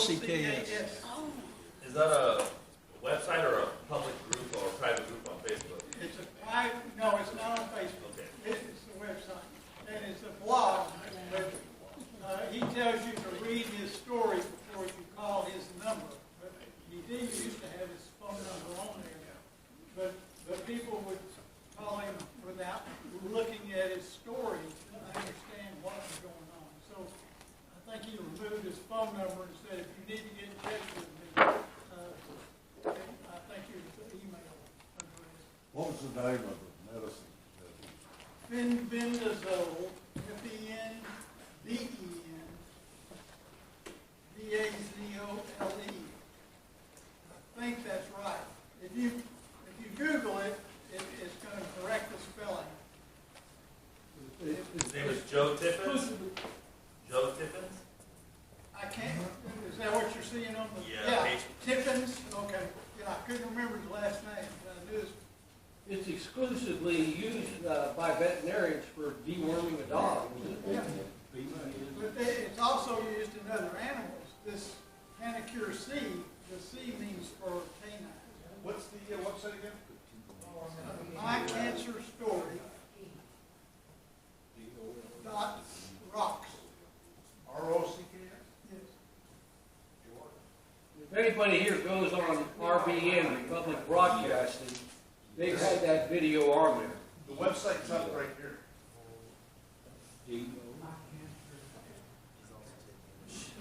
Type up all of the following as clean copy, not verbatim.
R-O-C-K-S. Is that a website or a public group or a private group on Facebook? It's a private, no, it's not on Facebook. Okay. It's a website. And it's a blog, but he tells you to read his story before you call his number. But he did used to have his phone number on there. But people would call him without looking at his story to understand what was going on. So I think he removed his phone number and said, if you need to get in touch with me, I think it was the email address. What was the name of the medicine? Fenbendazole, F-E-N-B-E-N-D-A-Z-O-L-E. I think that's right. If you Google it, it's going to correct the spelling. His name is Joe Tiffins? Joe Tiffins? I can't, is that what you're seeing on the? Yeah. Tiffins, okay. Yeah, I couldn't remember his last name, but I knew his. It's exclusively used by veterinarians for deworming a dog. Yeah. But it's also used in other animals. This Panicure C, the C means for canine. What's the website again? My Cancer Story .rocks. R-O-C-K-S? Yes. If anybody here goes on RBN, Republic Broadcasting, they've had that video on there. The website's up right here.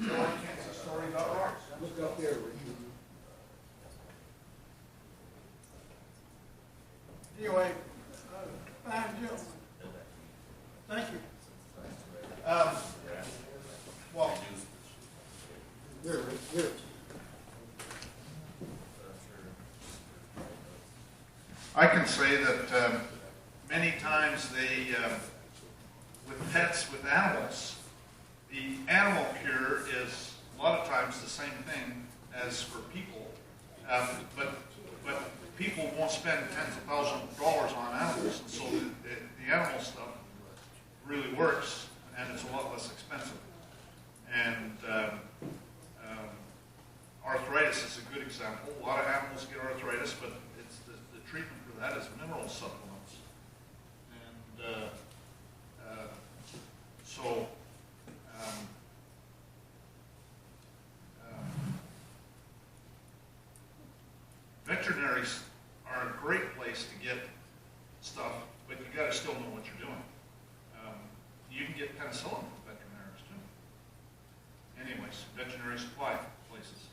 MyCancerStory.org. Look up there, Richard. Anyway, fine gentlemen. Thank you. Well, Here, here. I can say that many times they, with pets, with animals, the animal cure is a lot of times the same thing as for people, but people won't spend tens of thousands of dollars on animals, and so the animal stuff really works, and it's a lot less expensive. And arthritis is a good example. A lot of animals get arthritis, but it's the treatment for that is mineral supplements. And so veterinaries are a great place to get stuff, but you got to still know what you're doing. You can get penicillin from veterinarians too. Anyways, veterinary supply places.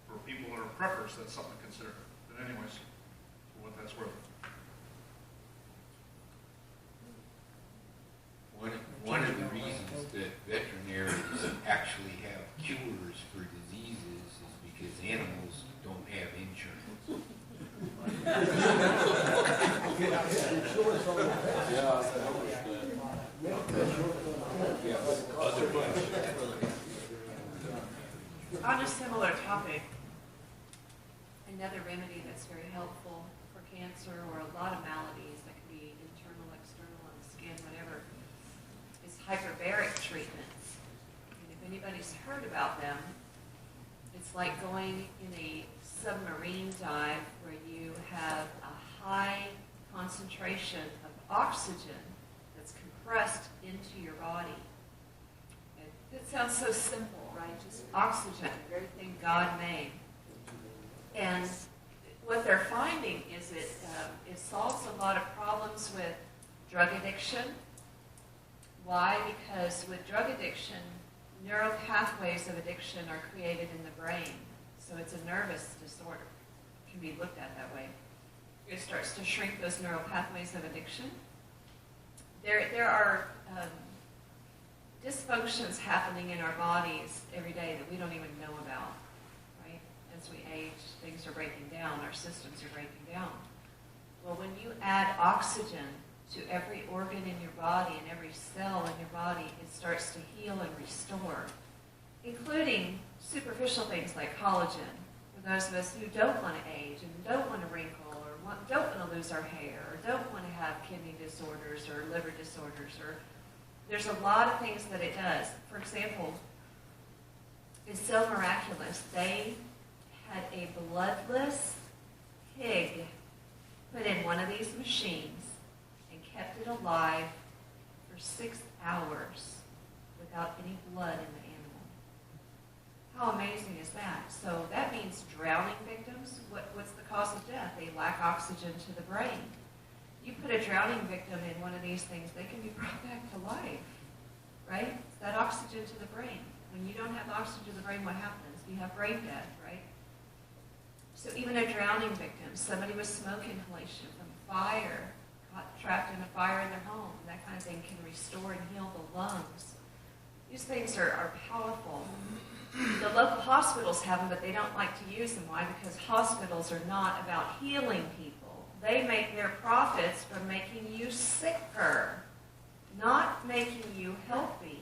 For people that are preppers, that's something to consider. But anyways, for what that's worth. One of the reasons that veterinarians actually have cures for diseases is because animals don't have insurance. On a similar topic, another remedy that's very helpful for cancer or a lot of maladies that can be internal, external, on the skin, whatever, is hyperbaric treatments. And if anybody's heard about them, it's like going in a submarine dive where you have a high concentration of oxygen that's compressed into your body. It sounds so simple, right? Just oxygen, everything God made. And what they're finding is it solves a lot of problems with drug addiction. Why? Because with drug addiction, neural pathways of addiction are created in the brain. So it's a nervous disorder. It can be looked at that way. It starts to shrink those neural pathways of addiction. There are dysfunctions happening in our bodies every day that we don't even know about, right? As we age, things are breaking down, our systems are breaking down. Well, when you add oxygen to every organ in your body and every cell in your body, it starts to heal and restore, including superficial things like collagen, for those of us who don't want to age and don't want to wrinkle or don't want to lose our hair or don't want to have kidney disorders or liver disorders, or there's a lot of things that it does. For example, is so miraculous. They had a bloodless pig put in one of these machines and kept it alive for 6 hours without any blood in the animal. How amazing is that? So that means drowning victims, what's the cause of death? They lack oxygen to the brain. You put a drowning victim in one of these things, they can be brought back to life, right? It's that oxygen to the brain. When you don't have oxygen to the brain, what happens? You have brain death, right? So even a drowning victim, somebody with smoke inhalation from fire, caught trapped in a fire in their home, that kind of thing can restore and heal the lungs. These things are powerful. The local hospitals have them, but they don't like to use them. Why? Because hospitals are not about healing people. They make their profits from making you sicker, not making you healthy.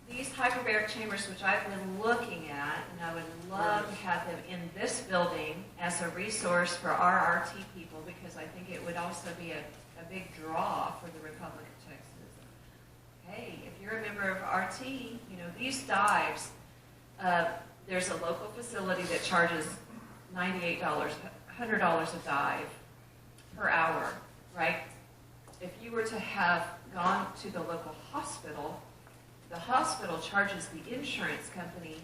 These hyperbaric chambers, which I've been looking at, and I would love to have them in this building as a resource for our RT people, because I think it would also be a big draw for the Republic of Texas. Hey, if you're a member of RT, you know, these dives, there's a local facility that charges $98, $100 a dive per hour, right? If you were to have gone to the local hospital, the hospital charges the insurance company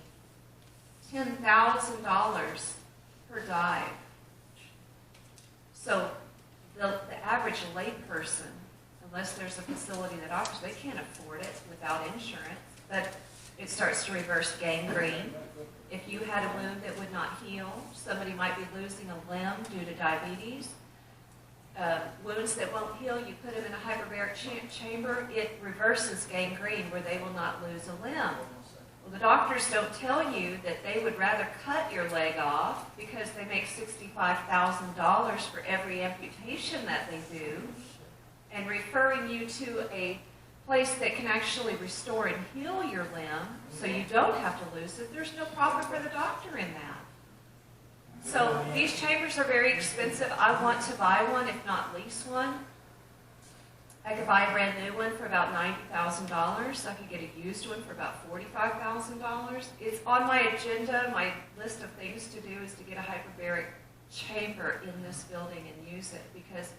$10,000 per dive. So the average layperson, unless there's a facility that offers, they can't afford it without insurance. But it starts to reverse gangrene. If you had a wound that would not heal, somebody might be losing a limb due to diabetes. Wounds that won't heal, you put them in a hyperbaric chamber, it reverses gangrene where they will not lose a limb. Well, the doctors don't tell you that they would rather cut your leg off because they make $65,000 for every amputation that they do, and referring you to a place that can actually restore and heal your limb so you don't have to lose it. There's no profit for the doctor in that. So these chambers are very expensive. I want to buy one, if not lease one. I could buy a brand new one for about $90,000. I could get a used one for about $45,000. It's on my agenda. My list of things to do is to get a hyperbaric chamber in this building and use it because,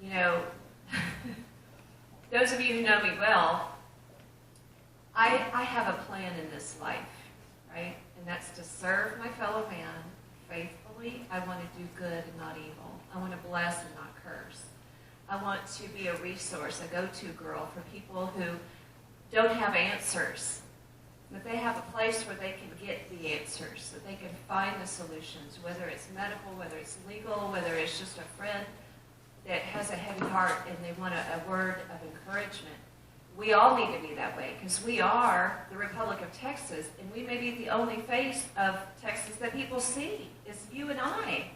you know, those of you who know me well, I have a plan in this life, right? And that's to serve my fellow man faithfully. I want to do good and not evil. I want to bless and not curse. I want to be a resource, a go-to girl for people who don't have answers, but they have a place where they can get the answers, that they can find the solutions, whether it's medical, whether it's legal, whether it's just a friend that has a heavy heart and they want a word of encouragement. We all need to be that way because we are the Republic of Texas, and we may be the only face of Texas that people see. It's you and I.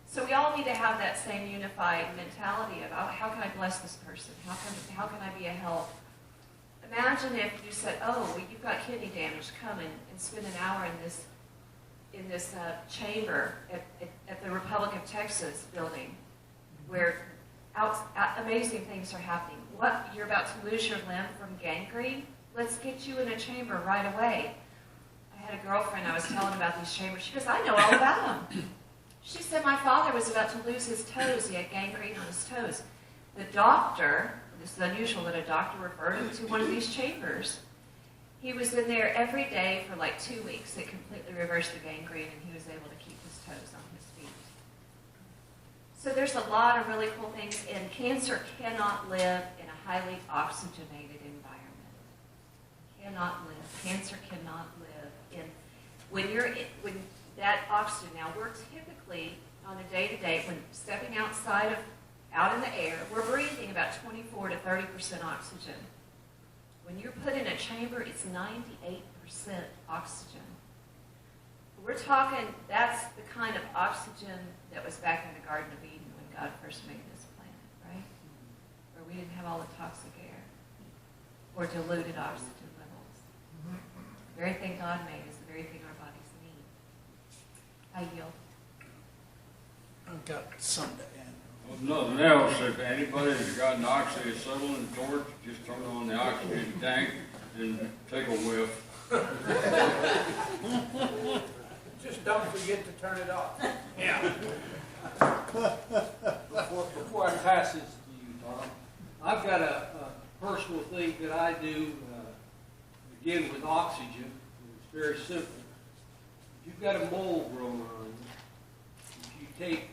So we all need to have that same unified mentality of how can I bless this person? How can I be a help? Imagine if you said, oh, well, you've got kidney damage, come and spend an hour in this chamber at the Republic of Texas building where amazing things are happening. What, you're about to lose your limb from gangrene? Let's get you in a chamber right away. I had a girlfriend I was telling about these chambers. She goes, I know all about them. She said my father was about to lose his toes. He had gangrene on his toes. The doctor, this is unusual that a doctor referred him to one of these chambers. He was in there every day for like 2 weeks. It completely reversed the gangrene, and he was able to keep his toes on his feet. So there's a lot of really cool things, and cancer cannot live in a highly oxygenated environment. Cannot live. Cancer cannot live in when that oxygen. Now we're typically on a day-to-day when stepping out in the air, we're breathing about 24 to 30% oxygen. When you're put in a chamber, it's 98% oxygen. We're talking, that's the kind of oxygen that was back in the Garden of Eden when God first made this planet, right? Where we didn't have all the toxic air or diluted oxygen levels. The very thing God made is the very thing our bodies need. I yield. I've got something to add. Well, nothing else, if anybody that's got an oxyacetylene torch, just turn on the oxygen tank and take a whiff. Just don't forget to turn it off. Yeah. Before I pass this to you, Tom, I've got a personal thing that I do, again with oxygen. It's very simple. If you've got a mole growing on you, if you take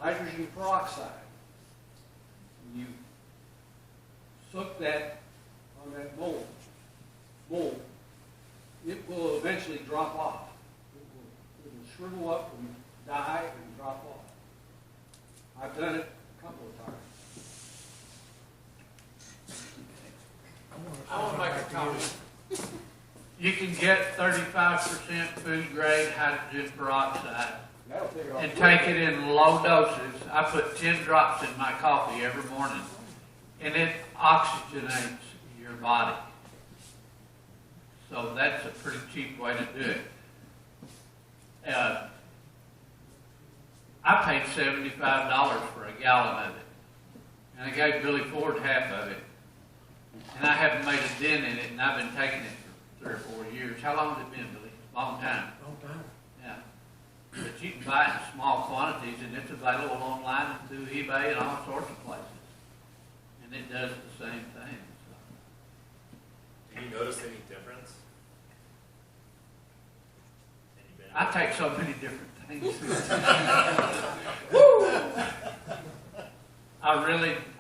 hydrogen peroxide, and you soak that on that mole, it will eventually drop off. It will shrivel up and die and drop off. I've done it a couple of times. I want to make a comment. You can get 35% food grade hydrogen peroxide That'll take it off. and take it in low doses. I put 10 drops in my coffee every morning, and it oxygenates your body. So that's a pretty cheap way to do it. I paid $75 for a gallon of it, and I gave Billy Ford half of it. And I haven't made a dent in it, and I've been taking it for 3 or 4 years. How long has it been, Billy? Long time. Long time. Yeah. But you can buy it in small quantities, and it's available online and through eBay and all sorts of places. And it does the same thing. So. Do you notice any difference? Any I benefit? take so many different things.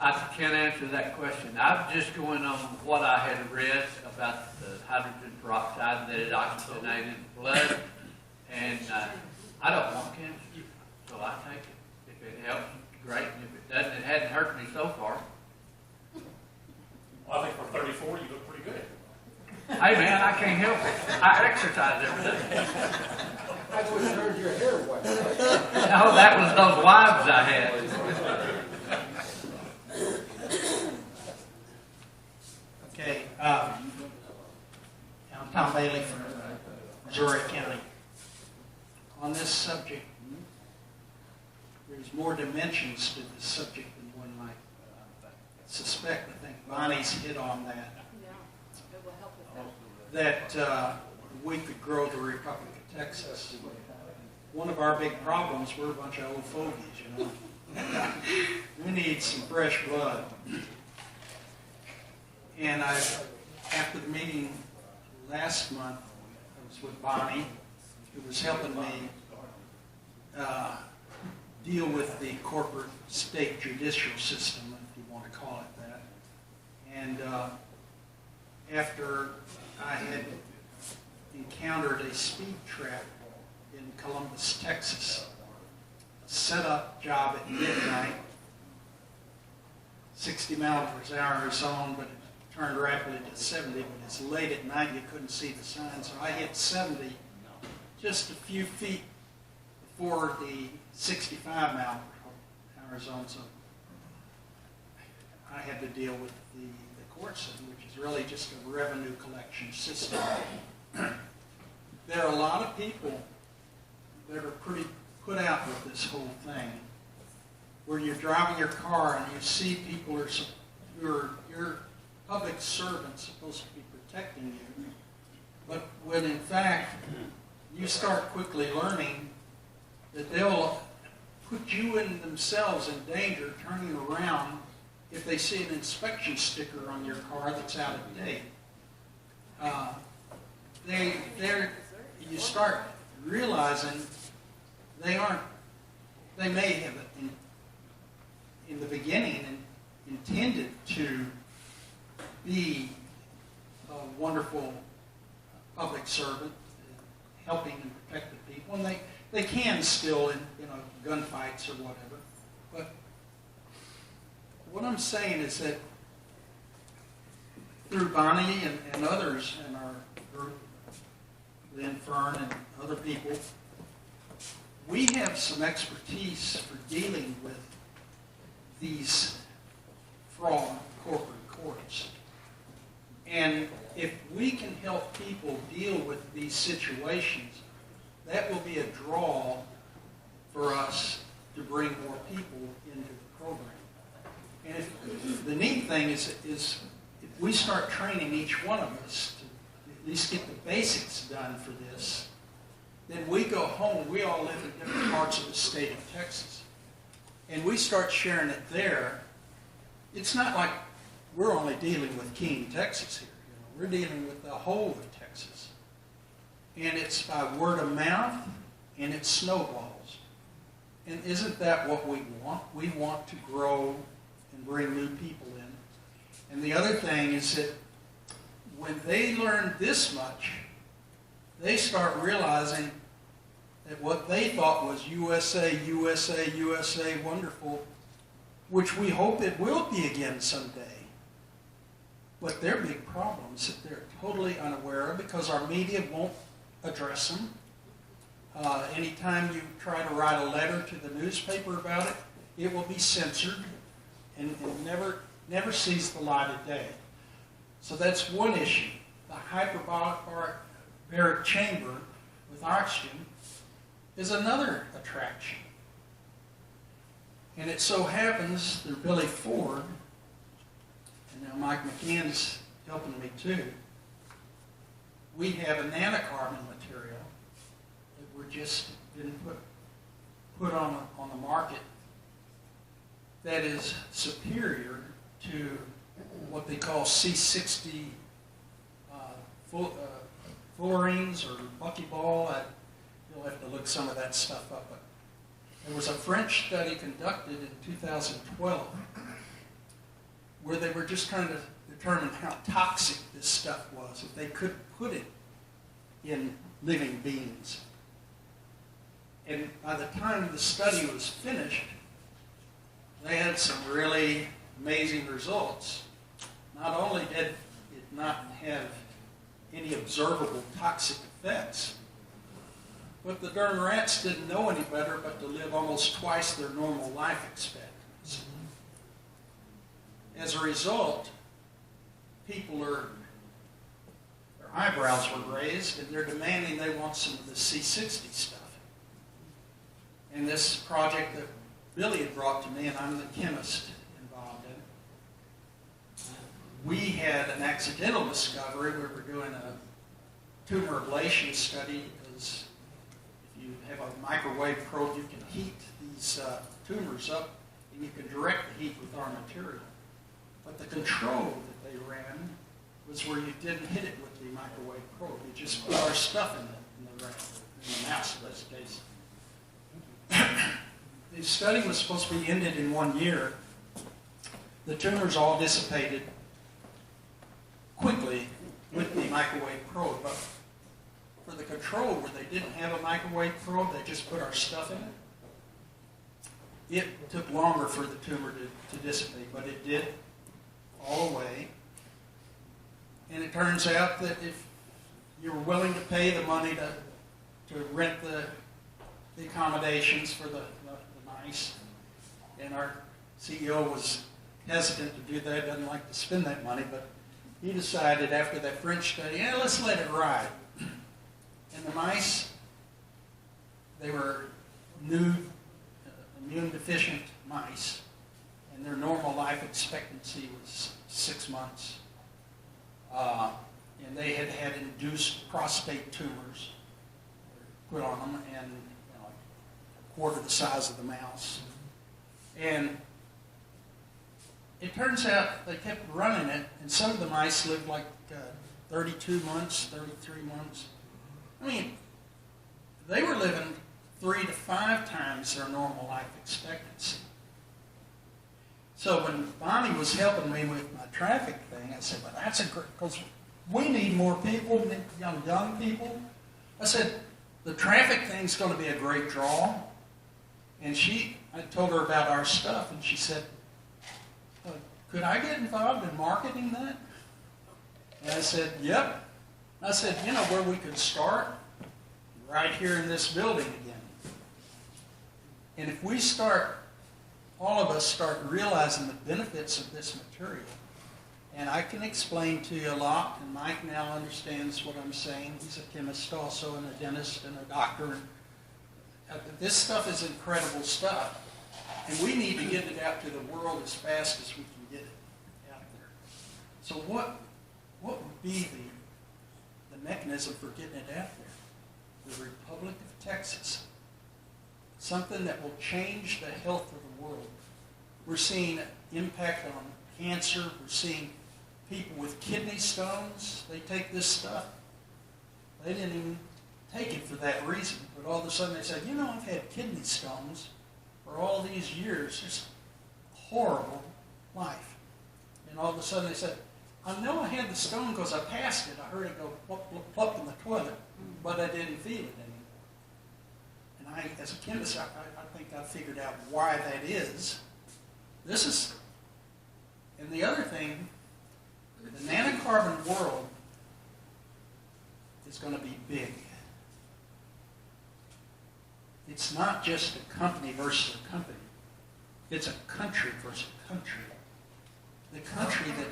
I can't answer that question. I'm just going on what I had read about the hydrogen peroxide, that it oxygenated the blood, and I don't want cancer, so I take it. If it helps, great, and if it doesn't, it hadn't hurt me so far. Well, I think for 34, you look pretty good. Hey man, I can't help it. I exercise every day. That's what turns your hair white. No, that was those wives I had. Okay, I'm Tom Bailey from Missouri County. On this subject, there's more dimensions to this subject than one might suspect. I think Bonnie's hit on that. Yeah, it will help with that. That we could grow the Republic of Texas. One of our big problems, we're a bunch of old fogies, you know. We need some fresh blood. And after the meeting last month, I was with Bonnie, who was helping me deal with the corporate state judicial system, if you want to call it that. And after I had encountered a speed trap in Columbus, Texas, a set-up job at midnight, 60 miles per hour is on, but it turned rapidly to 70, but it's late at night, you couldn't see the sign, so I hit 70 just a few feet before the 65 mile per hour zone, so I had to deal with the court system, which is really just a revenue collection system. There are a lot of people that are pretty put out with this whole thing, where you're driving your car and you see people who are your public servants supposed to be protecting you, but when in fact you start quickly learning that they'll put you and themselves in danger turning around if they see an inspection sticker on your car that's out of date. You start realizing they may have in the beginning intended to be a wonderful public servant, helping and protecting people, and they can still in gunfights or whatever. But what I'm saying is that through Bonnie and others in our group, Lynn Fern and other people, we have some expertise for dealing with these fraud corporate courts. And if we can help people deal with these situations, that will be a draw for us to bring more people into the program. And the neat thing is if we start training each one of us least get the basics done for this. Then we go home, we all live in different parts of the state of Texas, and we start sharing it there. It's not like we're only dealing with Keene, Texas here. We're dealing with the whole of Texas. And it's by word of mouth, and it snowballs. And isn't that what we want? We want to grow and bring new people in. And the other thing is that when they learn this much, they start realizing that what they thought was USA, USA, USA, wonderful, which we hope it will be again someday. But they're big problems that they're totally unaware of because our media won't address them. Anytime you try to write a letter to the newspaper about it, it will be censored and never sees the light of day. So that's one issue. The hyperbaric chamber with oxygen is another attraction. And it so happens through Billy Ford, and now Mike McCann's helping me too, we have a nanocarbon material that we're just been put on the market that is superior to what they call C60 fullerenes or buckyball. You'll have to look some of that stuff up. But there was a French study conducted in 2012 where they were just trying to determine how toxic this stuff was, if they could put it in living beings. And by the time the study was finished, they had some really amazing results. Not only did it not have any observable toxic effects, but the darn rats didn't know any better but to live almost twice their normal life expectancy. As a result, their eyebrows were raised and they're demanding they want some of the C60 stuff. And this project that Billy had brought to me, and I'm the chemist involved in, we had an accidental discovery. We were doing a tumor ablation study because if you have a microwave probe, you can heat these tumors up and you can direct the heat with our material. But the control that they ran was where you didn't hit it with the microwave probe. You just put our stuff in the mouse in this case. The study was supposed to be ended in 1 year. The tumors all dissipated quickly with the microwave probe. But for the control where they didn't have a microwave probe, they just put our stuff in it. It took longer for the tumor to dissipate, but it did all away. And it turns out that if you're willing to pay the money to rent the accommodations for the mice, and our CEO was hesitant to do that, doesn't like to spend that money, but he decided after that French study, let's let it ride. And the mice, they were new, immune deficient mice, and their normal life expectancy was 6 months. And they had had induced prostate tumors put on them, and a quarter the size of the mouse. And it turns out they kept running it, and some of the mice lived like 32 months, 33 months. I mean, they were living 3 to 5 times their normal life expectancy. So when Bonnie was helping me with my traffic thing, I said, well, that's a great, because we need more people, young people. I said, the traffic thing's going to be a great draw. And I told her about our stuff, and she said, could I get involved in marketing that? And I said, yep. I said, you know where we could start? Right here in this building again. And if we all of us start realizing the benefits of this material, and I can explain to you a lot, and Mike now understands what I'm saying. He's a chemist also, and a dentist, and a doctor. This stuff is incredible stuff, and we need to get it out to the world as fast as we can get it out there. So what would be the the mechanism for getting it out there. The Republic of Texas. Something that will change the health of the world. We're seeing impact on cancer. We're seeing people with kidney stones. They take this stuff. They didn't even take it for that reason. But all of a sudden they said, you know, I've had kidney stones for all these years. Just horrible life. And all of a sudden they said, I know I had the stone because I passed it. I heard it go plop, plop, plop in the toilet, but I didn't feel it anymore. And I, as a chemist, I think I figured out why that is. This is, and the other thing, the nanocarbon world is going to be big. It's not just a company versus a company. It's a country versus a country. The country that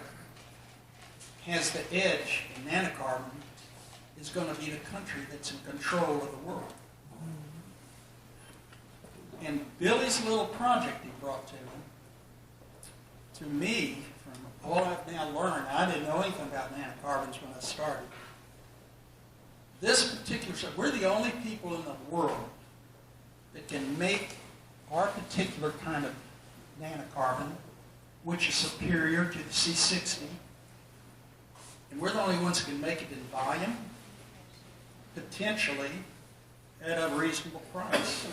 has the edge in nanocarbon is going to be the country that's in control of the world. And Billy's little project he brought to me, from all I've now learned, I didn't know anything about nanocarbons when I started. This particular, we're the only people in the world that can make our particular kind of nanocarbon, which is superior to the C60. And we're the only ones that can make it in volume, potentially at a reasonable price.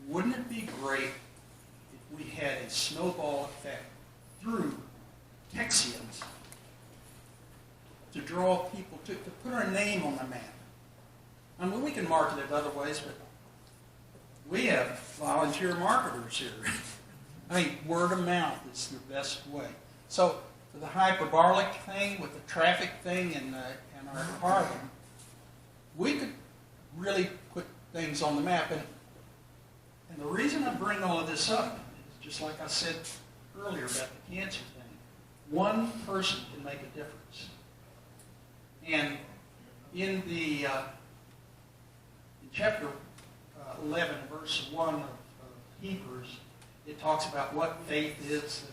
Wouldn't it be great if we had a snowball effect through Texians to draw people to put our name on the map? I mean, we can market it other ways, but we have volunteer marketers here. I mean, word of mouth is the best way. So, for the hyperbolic thing with the traffic thing and our carbon, we could really put things on the map. And the reason I bring all of this up is just like I said earlier about the cancer thing. One person can make a difference. And in the in chapter 11, verse 1 of Hebrews, it talks about what faith is.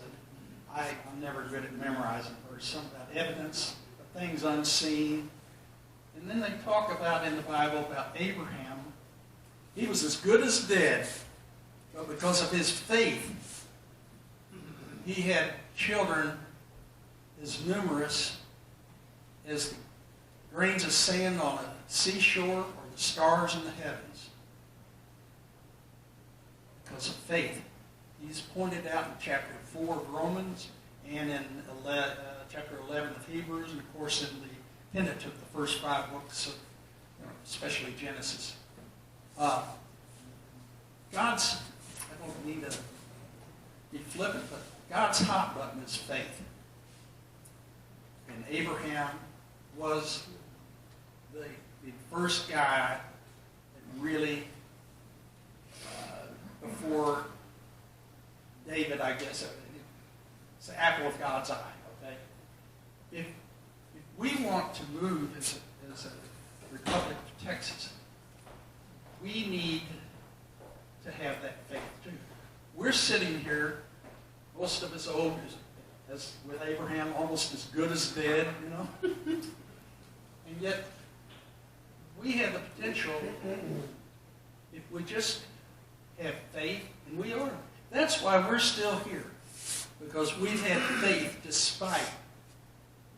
I'm never good at memorizing verse. Some about evidence of things unseen. And then they talk about in the Bible about Abraham. He was as good as dead, but because of his faith, he had children as numerous as the grains of sand on a seashore or the stars in the heavens. Because of faith. He's pointed out in chapter 4 of Romans and in chapter 11 of Hebrews, and of course in the Pentateuch, the first 5 books of, especially Genesis. God's, I don't need to be flippant, but God's hot button is faith. And Abraham was the first guy that really, before David, I guess, it's the apple of God's eye, okay? If we want to move as a Republic of Texas, we need to have that faith too. We're sitting here, most of us old, as with Abraham, almost as good as dead, you know? And yet, we have the potential, if we just have faith, and we are. That's why we're still here. Because we've had faith despite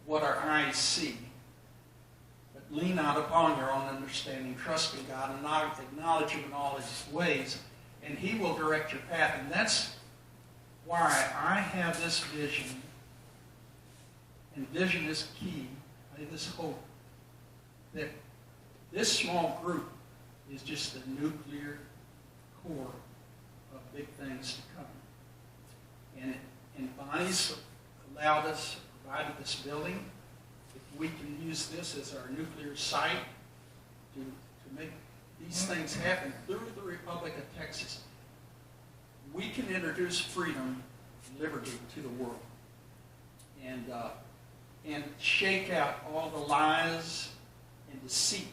what our eyes see. But lean not upon your own understanding. Trust in God and not acknowledge Him in all His ways. And He will direct your path. And that's why I have this vision. And vision is key. I have this hope that this small group is just the nuclear core of big things to come. And Bonnie's allowed us, provided this building. If we can use this as our nuclear site to make these things happen through the Republic of Texas, we can introduce freedom and liberty to the world. And shake out all the lies and deceit.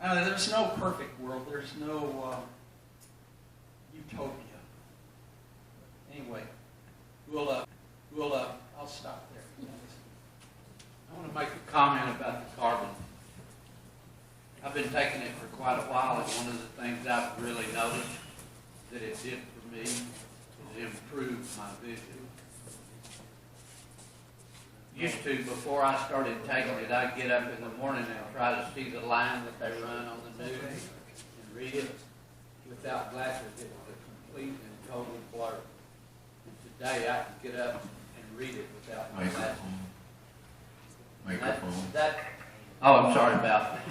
There's no perfect world. There's no utopia. Anyway, I'll stop there. I want to make a comment about one of the things I've really noticed that it did for me is improve my vision. Used to, before I started taking it, I'd get up in the morning and try to see the line that they run on the news and read it. Without glasses, it was a complete and total blur. And today, I can get up and read it without my glasses. Microphone. Oh, I'm sorry about that.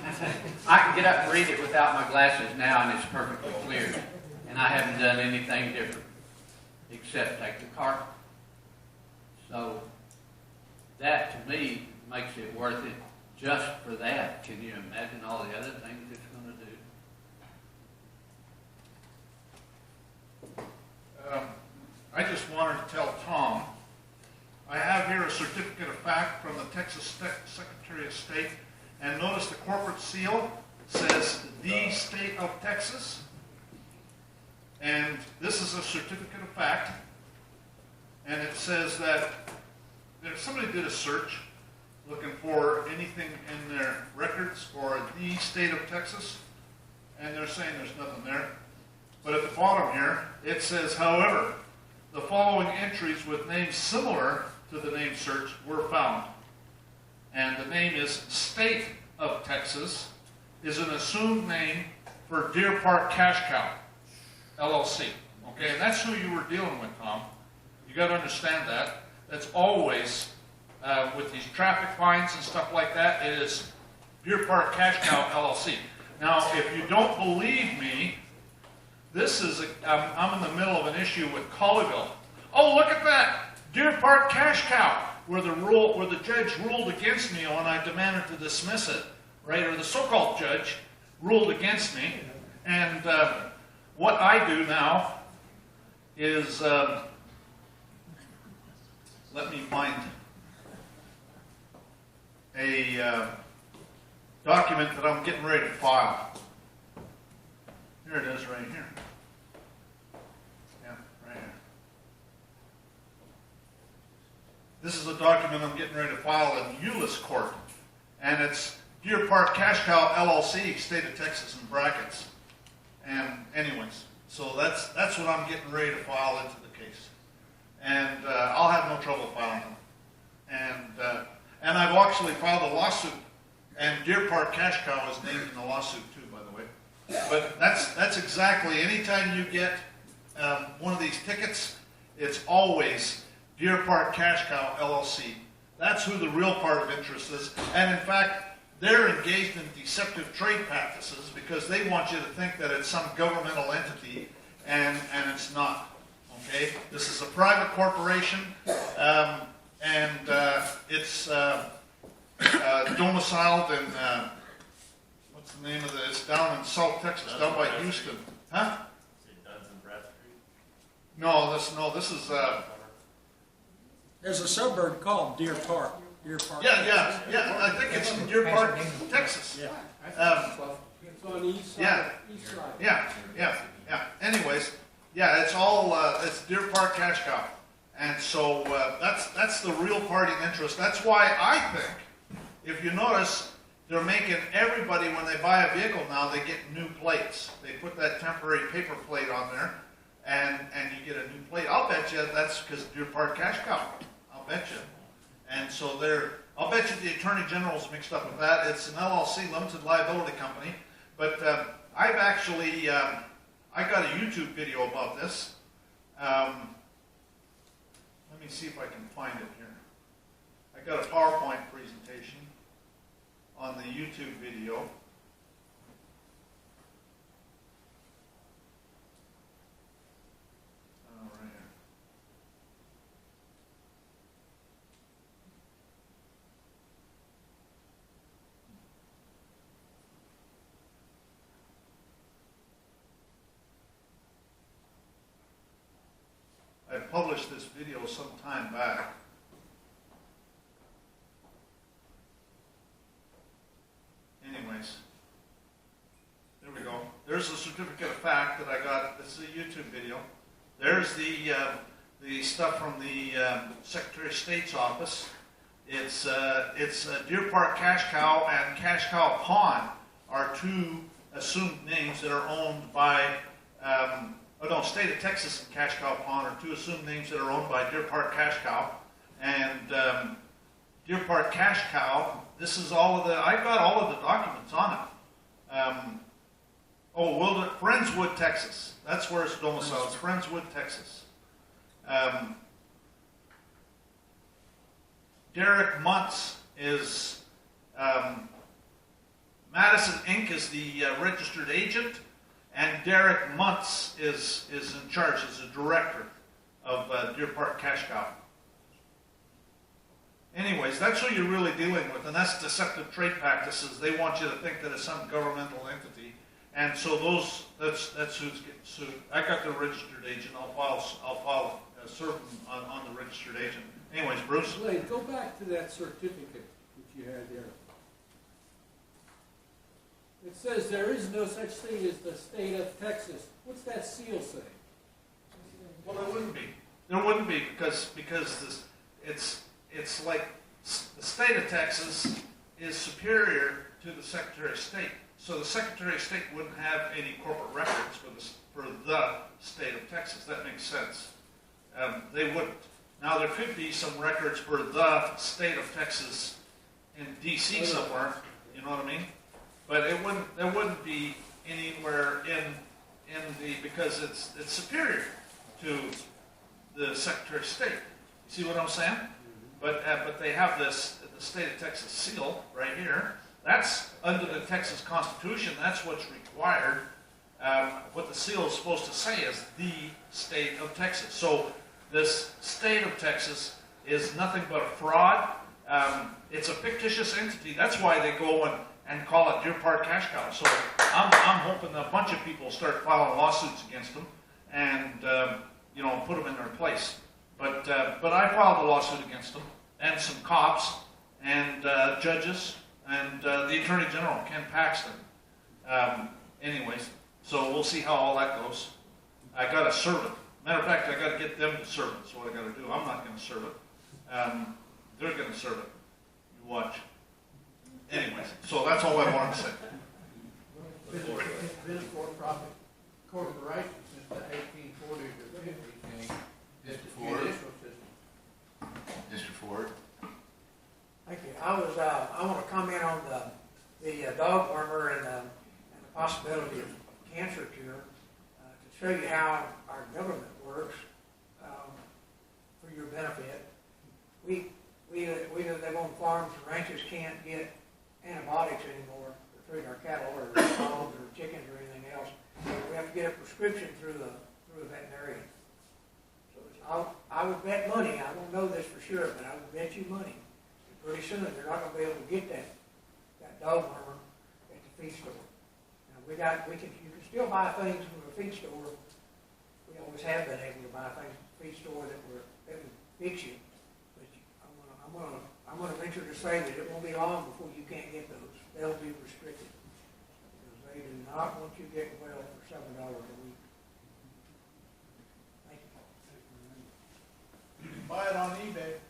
I can get up and read it without my glasses now, and it's perfectly clear. And I haven't done anything different except take the car. So that, to me, makes it worth it just for that. Can you imagine all the other things it's going to do? I just wanted to tell Tom, I have here a certificate of fact from the Texas Secretary of State, and notice the corporate seal says the state of Texas, and this is a certificate of fact, and it says that if somebody did a search looking for anything in their records for the state of Texas, and they're saying there's nothing there, but at the bottom here, it says, however, the following entries with names similar to the name search were found. And the name is State of Texas, is an assumed name for Deer Park Cash Cow, LLC. Okay, and that's who you were dealing with, Tom. You got to understand that. That's always, with these traffic fines and stuff like that, it is Deer Park Cash Cow, LLC. Now, if you don't believe me, this is, I'm in the middle of an issue with Colleyville. Oh, look at that! Deer Park Cash Cow, where the judge ruled against me when I demanded to dismiss it, right? Or the so-called judge ruled against me. And what I do now is, let me find a document that I'm getting ready to file. Here it is right here. Yeah, right here. This is a document I'm getting ready to file in Euless Court. And it's Deer Park Cash Cow, LLC, State of Texas in brackets. And anyways, so that's what I'm getting ready to file into the case. And I'll have no trouble filing them. And I've actually filed a lawsuit. And Deer Park Cash Cow is named in the lawsuit too, by the way. But that's exactly, anytime you get one of these tickets, it's always Deer Park Cash Cow, LLC. That's who the real part of interest is. And in fact, they're engaged in deceptive trade practices because they want you to think that it's some governmental entity, and it's not. Okay? This is a private corporation, and it's domiciled in, what's the name of it? It's down in South Texas, down by Houston. Huh? No, this is, There's a suburb called Deer Park. Deer Park. yeah, I think it's in Deer Park, Texas. Yeah. It's on the east side. Yeah. East side. Yeah. Anyways, yeah, it's all, it's Deer Park Cash Cow. And so that's the real party interest. That's why I think, if you notice, they're making everybody, when they buy a vehicle now, they get new plates. They put that temporary paper plate on there, and you get a new plate. I'll bet you that's because Deer Park Cash Cow. I'll bet you. And so I'll bet you the Attorney General's mixed up with that. It's an LLC, limited liability company. But I've actually, I got a YouTube video about this. Let me see if I can find it here. I got a PowerPoint presentation on the YouTube video. Right here. I published this video some time back. Anyways, there we go. There's the certificate of fact that I got. This is a YouTube video. There's the stuff from the Secretary of State's office. It's Deer Park Cash Cow and Cash Cow Pond are two assumed names that are owned by, State of Texas and Cash Cow Pond are two assumed names that are owned by Deer Park Cash Cow. And Deer Park Cash Cow, this is all of the, I've got all of the documents on it. Friendswood, Texas. That's where it's domiciled. It's Friendswood, Texas. Derek Muntz is, Madison Inc. is the registered agent, and Derek Muntz is in charge as the director of Deer Park Cash Cow. Anyways, that's who you're really dealing with, and that's deceptive trade practices. They want you to think that it's some governmental entity, and so that's who's getting sued. I got the registered agent. I'll file serve on the registered agent. Anyways, Bruce. Lane, go back to that certificate that you had there. It says there is no such thing as the state of Texas. What's that seal say? Well, there wouldn't be. There wouldn't be because this, it's like the state of Texas is superior to the Secretary of State. So the Secretary of State wouldn't have any corporate records for the state of Texas. That makes sense. They wouldn't. Now there could be some records for the state of Texas in D.C. somewhere. You know what I mean? But there wouldn't be anywhere in the, because it's superior to the Secretary of State. See what I'm saying? But they have the state of Texas seal right here. That's under the Texas Constitution. That's what's required. What the seal is supposed to say is the state of Texas. So this state of Texas is nothing but a fraud. It's a fictitious entity. That's why they go and call it Deer Park Cash Cow. So I'm hoping a bunch of people start filing lawsuits against them and put them in their place. But I filed a lawsuit against them and some cops and judges and the Attorney General, Ken Paxton. Anyways, so we'll see how all that goes. I got to serve it. Matter of fact, I got to get them to serve it. That's what I got to do. I'm not going to serve it. They're going to serve it. You watch. Anyways, so that's all I wanted to say. It's been a for-profit corporation since the 1840s or 50s. Mr. Ford? Mr. Ford? Thank you. I want to comment on the dog wormer and the possibility of cancer cure to show you how our government works for your benefit. We live on farms and ranchers can't get antibiotics anymore to treat our cattle or dogs or chickens or anything else. We have to get a prescription through a veterinarian. So I would bet money. I don't know this for sure, but I would bet you money. Pretty soon they're not going to be able to get that dog wormer at the feed store. Now, you can still buy things from the feed store. We always have been able to buy things from the feed store that would fix you. But I'm going to venture to say that it won't be long before you can't get those. They'll be restricted because they do not want you getting well for $7 a week. Thank you. You can buy it on eBay.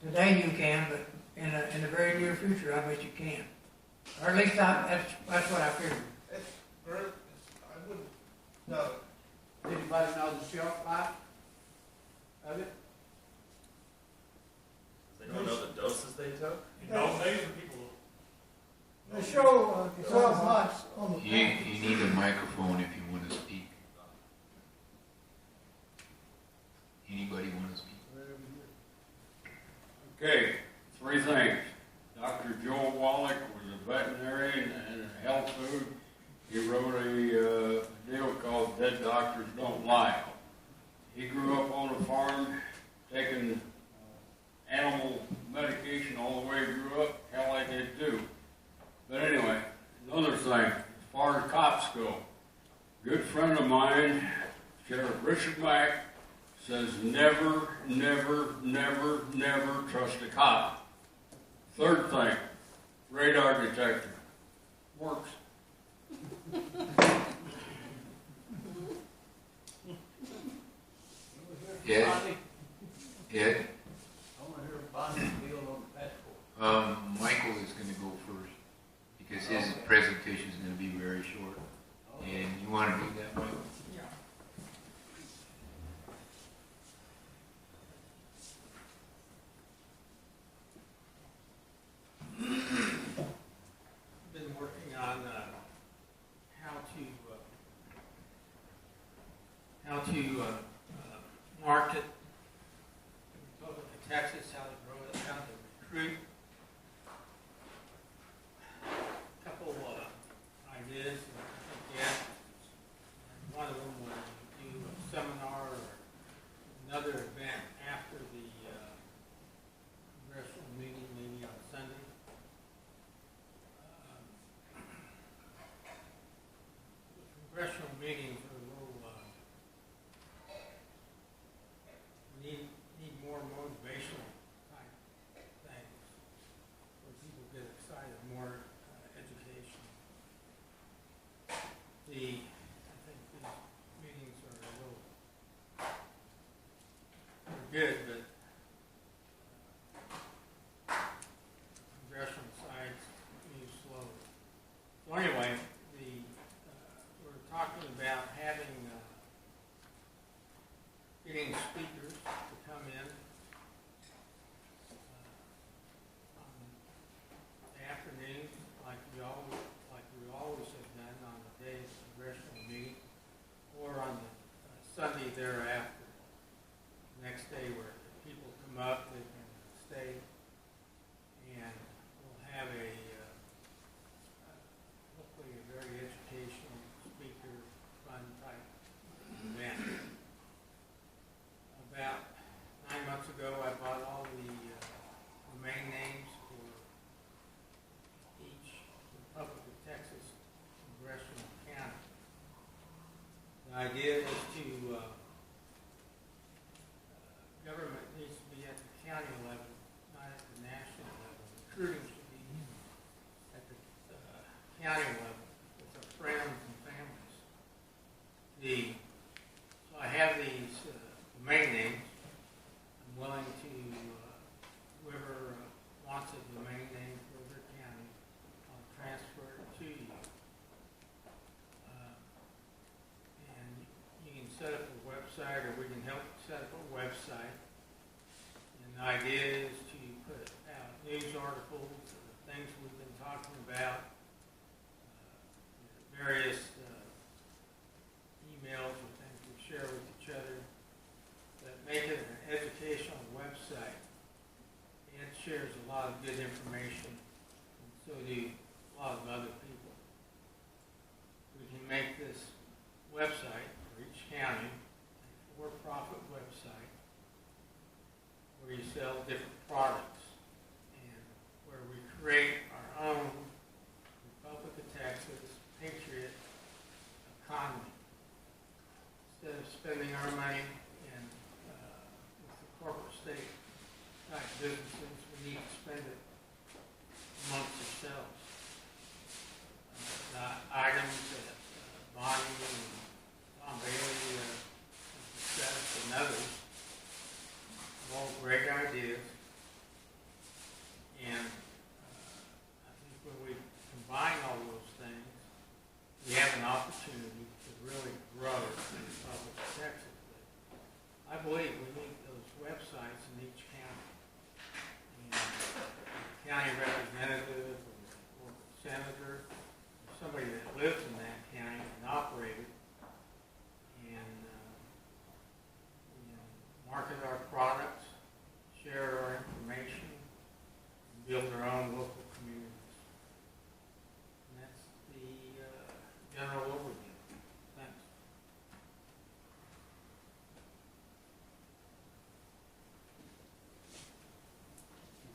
Today you can, but in the very near future, I bet you can. Or at least that's what I figured. I wouldn't. No. Did anybody know the shelf life of it? They don't know the doses they took? They show 12 months on the You need a microphone if you want to speak. Anybody want to speak? Okay, three things. Dr. Joel Wallach was a veterinarian and a health food. He wrote a deal called Dead Doctors Don't Lie. He grew up on a farm taking animal medication all the way he grew up. Hell, I did too. But anyway, another thing, as far as cops go, good friend of mine, Sheriff Richard Mack, says never, never, never, never trust a cop. Third thing, radar detector. Works. Ed? I want to hear Bonnie's deal on the passport. want to market Republic of Texas, how to grow it, how to recruit. A couple ideas. Yeah. One of them was do a seminar or another event after the congressional meeting, maybe on Sunday. The congressional meetings are a little, need more motivational type things where people get excited, more education. I think these meetings are a little, they're good, but congressional sides move slowly. So anyway, we're talking about having, getting speakers to come in on the afternoon, like we always have done on the day of the congressional meeting, or on the Sunday thereafter. Next day where people come up, they can stay, and we'll have hopefully a very educational speaker, fun type event. About 9 months ago, I bought all the domain names for each Republic of Texas congressional county. The idea is to government needs to be at the county level, not at the national level. Recruiting should be at the county level with our friends and families. So I have these domain names. I'm willing to, whoever wants a domain name for their county, I'll transfer it to you. And you can set up a website, or we can help set up a website. And the idea is to put out news articles, things we've been talking about, various emails or things we share with each other, that make it an educational website. It shares a lot of good information, and so do a lot of other people. We can make this website for each county a for-profit website where you sell different products and where we create our own Republic of Texas Patriot economy. Instead of spending our money in with the corporate state type businesses, we need to spend it amongst ourselves. The items that Bonnie and Tom Bailey discussed and others, all great ideas. And I think when we combine all those things, we have an opportunity to really grow the Republic of Texas. I believe we need those websites in each county. And the county representative or senator, or somebody that lives in that county can operate it and market our products, share our information, and build our own local communities. And that's the general overview. Thanks.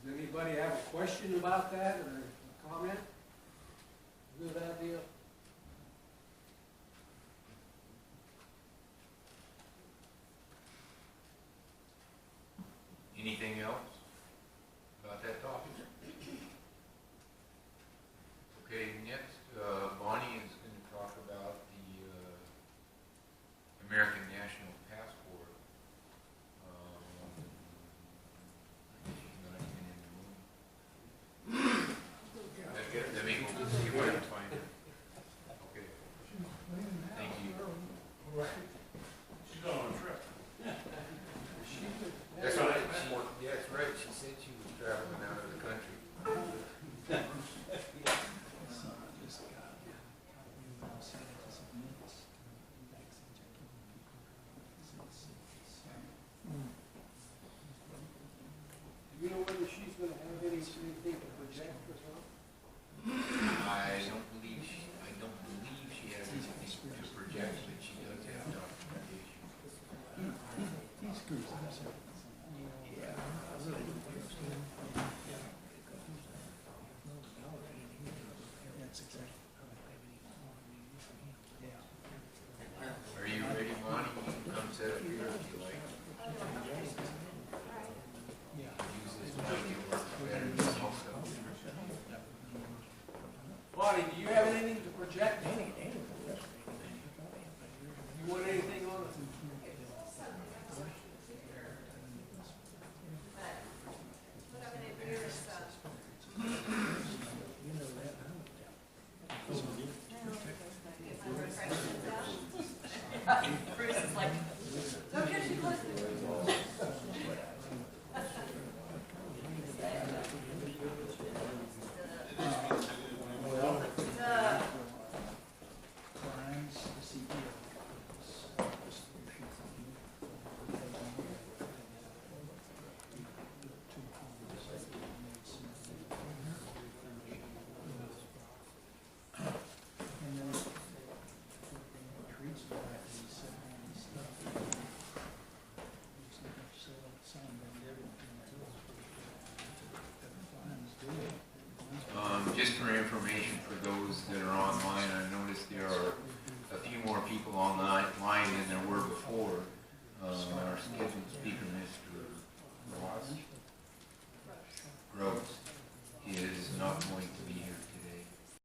Does anybody have a question about that or a comment? Good idea. Anything else about that topic? Okay, next, Bonnie is going to talk about the American National Passport. She's not even in the room. Let me see if I can find her. Okay. Thank you. She's going on a trip. That's right. That's right. She said she was traveling out of the country. I don't believe she has anything to project, but she does have documentation. Are you ready, Monty? You can come sit up here if you like. Use this mic, it works better than also. Bonnie, do you have anything to project? You want anything on it? What I'm gonna do is, get my refreshments out. Bruce is like, don't get too close to me. Just for information for those that are online, I noticed there are a few more people online than there were before. Our scheduled speaker, Mr.